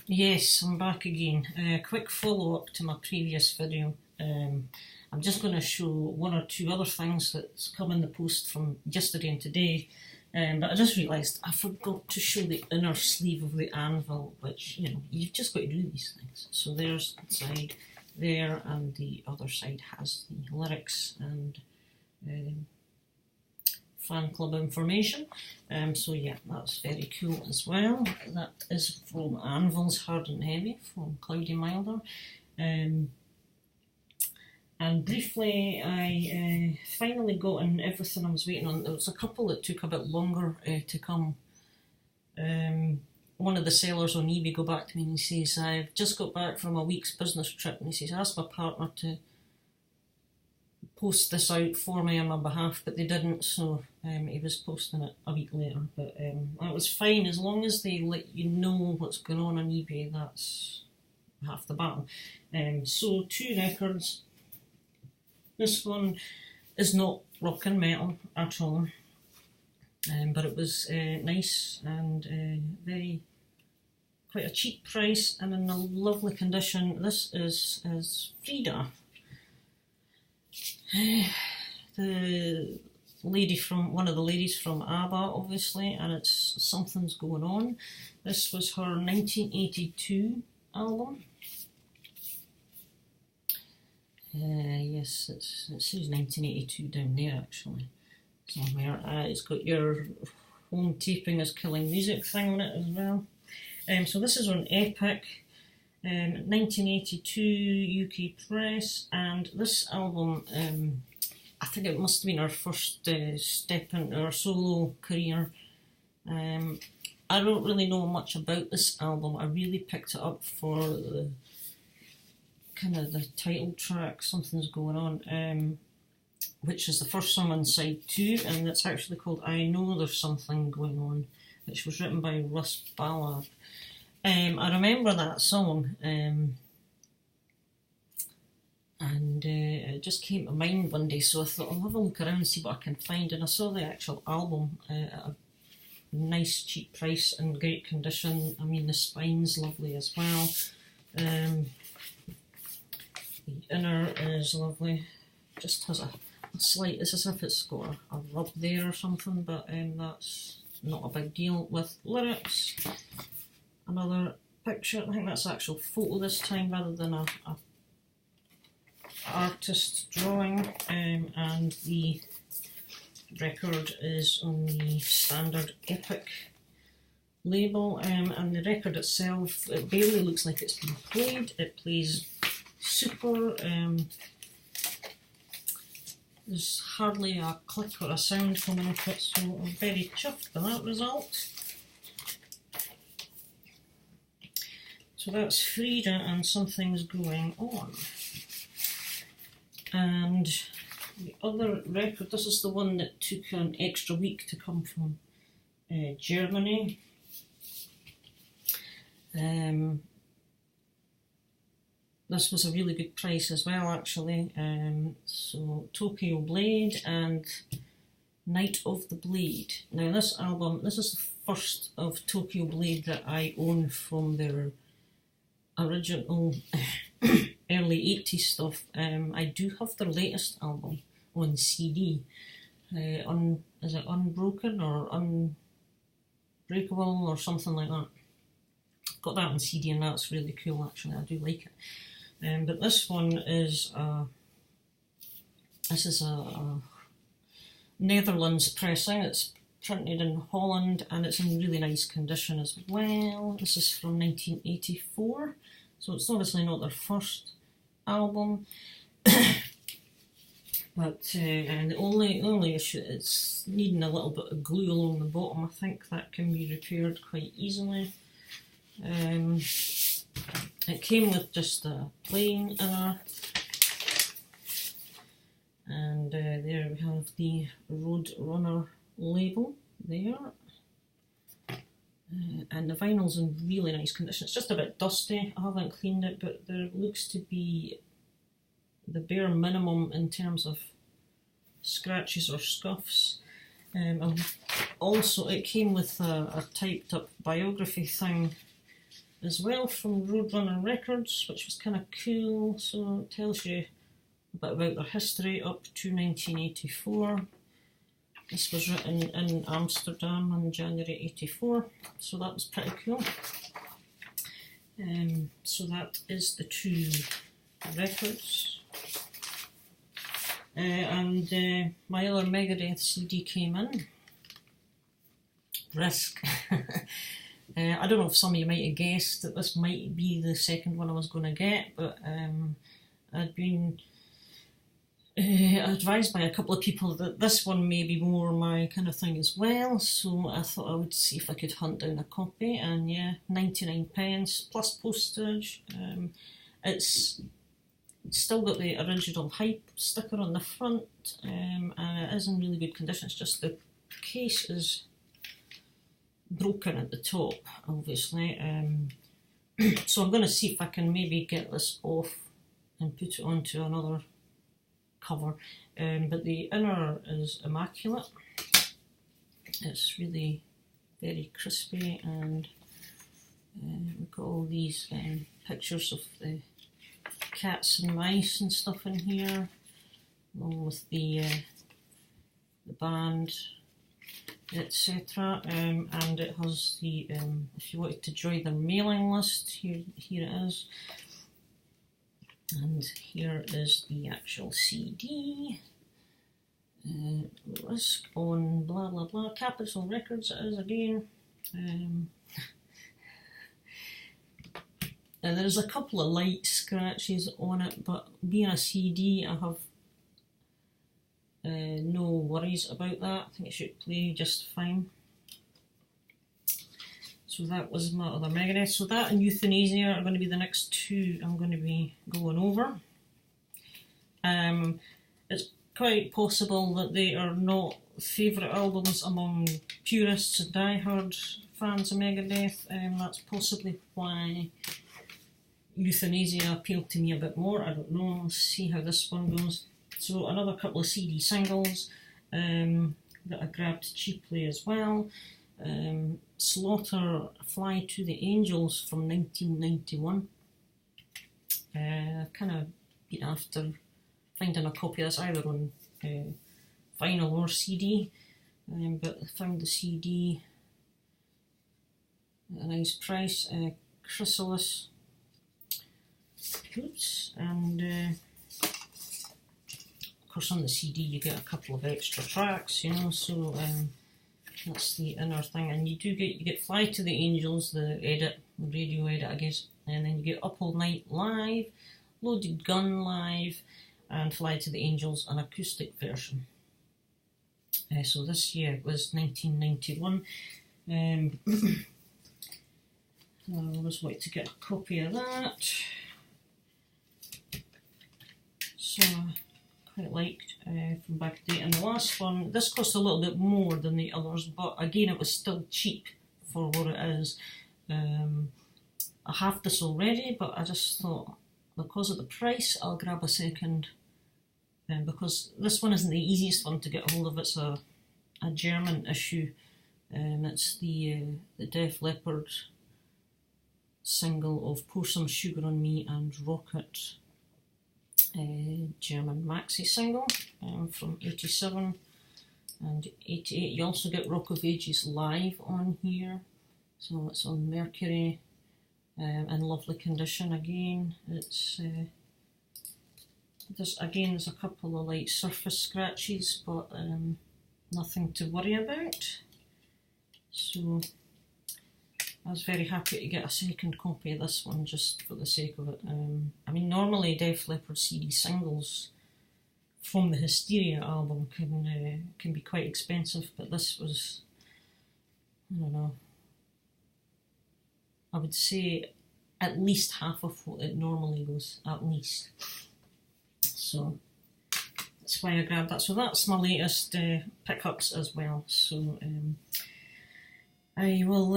Yes, I'm back again. Quick follow-up to my previous video. I'm just going to show one or two other things that's come in the post from yesterday and today. But I just realised I forgot to show the inner sleeve of the Anvil, which, you've just got to do these things. So there's the side there, and the other side has the lyrics and fan club information. So yeah, that's very cool as well. That is from Anvil's Hard and Heavy from Cloudy Milder. And briefly, I finally got in everything I was waiting on. There was a couple that took a bit longer to come. One of the sellers on eBay got back to me and he says, I've just got back from a week's business trip, and he says, I asked my partner to post this out for me on my behalf, but they didn't, so he was posting it a week later. But that was fine, as long as they let you know what's going on eBay. That's half the battle. So 2 records. This one is not rock and metal at all, but it was nice and quite a cheap price and in a lovely condition. This is Frida. The lady from one of the ladies from ABBA, obviously, and it's Something's Going On. This was her 1982 album. Yes, it says 1982 down there actually somewhere. It's got your home taping is killing music thing on it as well. So this is on Epic. 1982 UK press, and this album, I think it must have been our first step into our solo career. I don't really know much about this album. I really picked it up for the kind of the title track, Something's Going On, which is the first song on side 2, and it's actually called I Know There's Something Going On, which was written by Russ Ballard. I remember that song, and it just came to mind one day, so I thought I'll have a look around and see what I can find, and I saw the actual album at a nice cheap price and great condition. I mean, the spine's lovely as well. The inner is lovely, just has a slight, it's as if it's got a rub there or something, but that's not a big deal. With lyrics, another picture, I think that's actual photo this time rather than a artist drawing, and the record is on the standard Epic label, and the record itself, it barely looks like it's been played. It plays super, there's hardly a click or a sound coming off it, so I'm very chuffed with that result. So that's Frida and Something's Going On. And the other record, this is the one that took an extra week to come from Germany. This was a really good price as well, actually. So Tokyo Blade and Night of the Blade. Now this album, this is the first of Tokyo Blade that I own from their original early 80s stuff. I do have their latest album on CD. Is it Unbroken or Unbreakable or something like that? Got that on CD and that's really cool actually, I do like it. But this one is a Netherlands pressing. It's printed in Holland and it's in really nice condition as well. This is from 1984, so it's obviously not their first album. But and the only issue is needing a little bit of glue along the bottom. I think that can be repaired quite easily. It came with just a plain inner, and there we have the Roadrunner label there, and the vinyl's in really nice condition. It's just a bit dusty, I haven't cleaned it, but there looks to be the bare minimum in terms of scratches or scuffs. Also it came with a typed up biography thing as well from Roadrunner Records, which was kind of cool. So it tells you a bit about their history up to 1984. This was written in Amsterdam in January 84, so that was pretty cool. So that is the two records. And my other Megadeth CD came in. Risk. I don't know if some of you might have guessed that this might be the second one I was going to get, but I'd been advised by a couple of people that this one may be more my kind of thing as well, so I thought I would see if I could hunt down a copy, and yeah, 99 pence plus postage. It's still got the original Hype sticker on the front, and it is in really good condition. It's just the case is broken at the top, obviously. So I'm going to see if I can maybe get this off and put it onto another cover, but the inner is immaculate. It's really very crispy, and we've got all these pictures of the cats and mice and stuff in here, along with the band, etc. And it has the, if you wanted to join their mailing list, here it is. And here is the actual CD. Risk on blah blah blah. Capitol Records it is again. And there's a couple of light scratches on it, but being a CD, I have no worries about that. I think it should play just fine. So that was my other Megadeth. So that and Euthanasia are going to be the next two I'm going to be going over. It's quite possible that they are not favourite albums among purists and diehard fans of Megadeth. That's possibly why Euthanasia appealed to me a bit more. I don't know. Let's see how this one goes. So another couple of CD singles that I grabbed cheaply as well. Slaughter, Fly to the Angels from 1991. I've kind of been after finding a copy of this either on vinyl or CD, but I found the CD at a nice price. Chrysalis. Oops, and of course on the CD you get a couple of extra tracks, you know, so that's the inner thing. And you get Fly to the Angels, the edit, the radio edit I guess, and then you get Up All Night live, Loaded Gun live, and Fly to the Angels, an acoustic version. So this year was 1991. I always wanted to get a copy of that. So quite liked from back in the day. And the last one, this cost a little bit more than the others, but again it was still cheap for what it is. I have this already, but I just thought because of the price I'll grab a second, because this one isn't the easiest one to get hold of. It's a German issue. It's the Def Leppard single of Pour Some Sugar on Me and Rocket, German maxi single from 87 and 88. You also get Rock of Ages live on here, so it's on Mercury, in lovely condition again. It's there's a couple of light surface scratches, but nothing to worry about. So I was very happy to get a second copy of this one just for the sake of it. I mean, normally Def Leppard CD singles from the Hysteria album can be quite expensive, but this was, I don't know, I would say at least half of what it normally was, at least. So that's why I grabbed that. So that's my latest pickups as well. So I will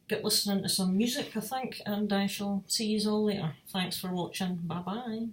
get listening to some music, I think, and I shall see you all later. Thanks for watching. Bye bye.